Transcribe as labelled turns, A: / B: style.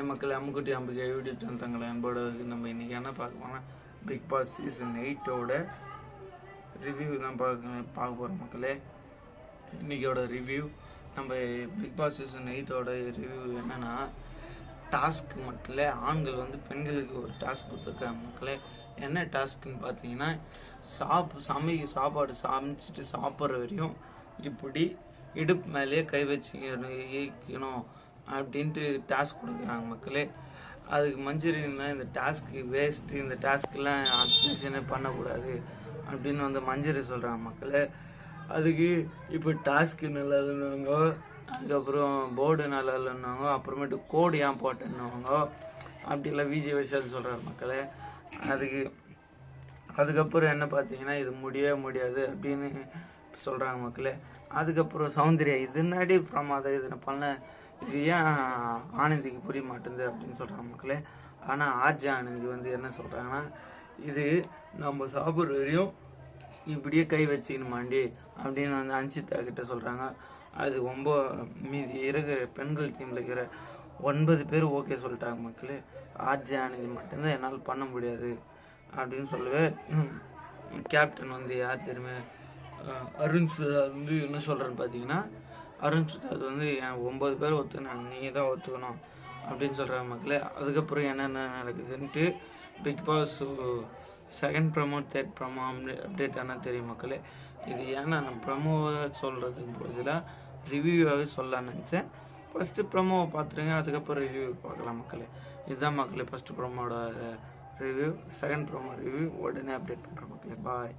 A: மக்கள் அம்முக்குட்டி Ambigai YouTube channel தங்களை அன்போடு நம்ம இன்றைக்கி என்ன பார்க்க போனால் பிக் பாஸ் சீசன் 8ஓட ரிவ்யூ தான் பார்க்க போகிறோம் மக்களே. இன்றைக்கியோட ரிவ்யூ நம்ம பிக் பாஸ் சீசன் 8ஓட ரிவ்யூ என்னென்னா, டாஸ்க் மக்களே ஆண்கள் வந்து பெண்களுக்கு ஒரு டாஸ்க் கொடுத்துருக்காங்க மக்களே. என்ன டாஸ்க்குன்னு பார்த்தீங்கன்னா, சாப்பாடு சமைச்சிட்டு சாப்பிட்ற வரையும் இப்படி இடுப்பு மேலேயே கை வச்சுக்கணும் அப்படின்ட்டு டாஸ்க் கொடுக்குறாங்க மக்களே. அதுக்கு மஞ்சரின்னா இந்த டாஸ்க்கு வேஸ்ட்டு, இந்த டாஸ்க்கெலாம் அட்டென்ஷனே பண்ணக்கூடாது அப்படின்னு வந்து மஞ்சரி சொல்கிறாங்க மக்களே. அதுக்கு இப்போ டாஸ்க்கு நல்லா இல்லைன்னாங்க, அதுக்கப்புறம் போர்டு நல்லா இல்லைன்னாங்க, அப்புறமேட்டு கோடு ஏன் போட்டேன்னுவாங்க, அப்படிலாம் விஜய் விஷால் சொல்கிறார் மக்களே. அதுக்கப்புறம் என்ன பார்த்தீங்கன்னா, இது முடியவே முடியாது அப்படின்னு சொல்கிறாங்க மக்களே. அதுக்கப்புறம் சௌந்தர்யா இது முன்னாடி பிரமாதம் இது பண்ண, இது ஏன் ஆனந்திக்கு புரிய மாட்டேங்குது அப்படின்னு சொல்கிறாங்க மக்களே. ஆனால் ஆனந்தி வந்து என்ன சொல்கிறாங்கன்னா, இது நம்ம சாப்பிட்ற வரையும் இப்படியே கை வச்சுக்கணுமாண்டி அப்படின்னு வந்து அன்சிதா கிட்ட சொல்கிறாங்க. அது ரொம்ப மீதி இருக்கிற பெண்கள் டீமில் இருக்கிற 9 பேர் ஓகே சொல்லிட்டாங்க மக்களே. ஆனந்தி மட்டும்தான் என்னால் பண்ண முடியாது அப்படின்னு சொல்லவே கேப்டன் வந்து யார் தெரியுமே, அருண் பிரசாத் வந்து என்ன சொல்கிறேன்னு பார்த்தீங்கன்னா, அருண் பிரசாத் வந்து என் 9 பேர் ஒத்துக்கினாங்க, நீங்கள் தான் ஒத்துக்கணும் அப்படின்னு சொல்கிறாங்க மக்களே. அதுக்கப்புறம் என்னென்ன நடக்குதுன்ட்டு Bigg Boss second promo third promo update ஆனால் தெரியும் மக்களே. இது ஏன்னா நான் ப்ரமோவை சொல்கிறதுக்கு பதிலாக ரிவ்யூவாகவே சொல்லலான்னு நினச்சேன். ஃபஸ்ட்டு ப்ரமோவை பார்த்துருங்க, அதுக்கப்புறம் ரிவ்யூ பார்க்கலாம் மக்களே. இதுதான் மக்களே ஃபஸ்ட்டு ப்ரமோட ரிவ்யூ. செகண்ட் ப்ரமோ ரிவ்யூ உடனே அப்டேட் பண்ணுறேன் மக்களே. பாய்.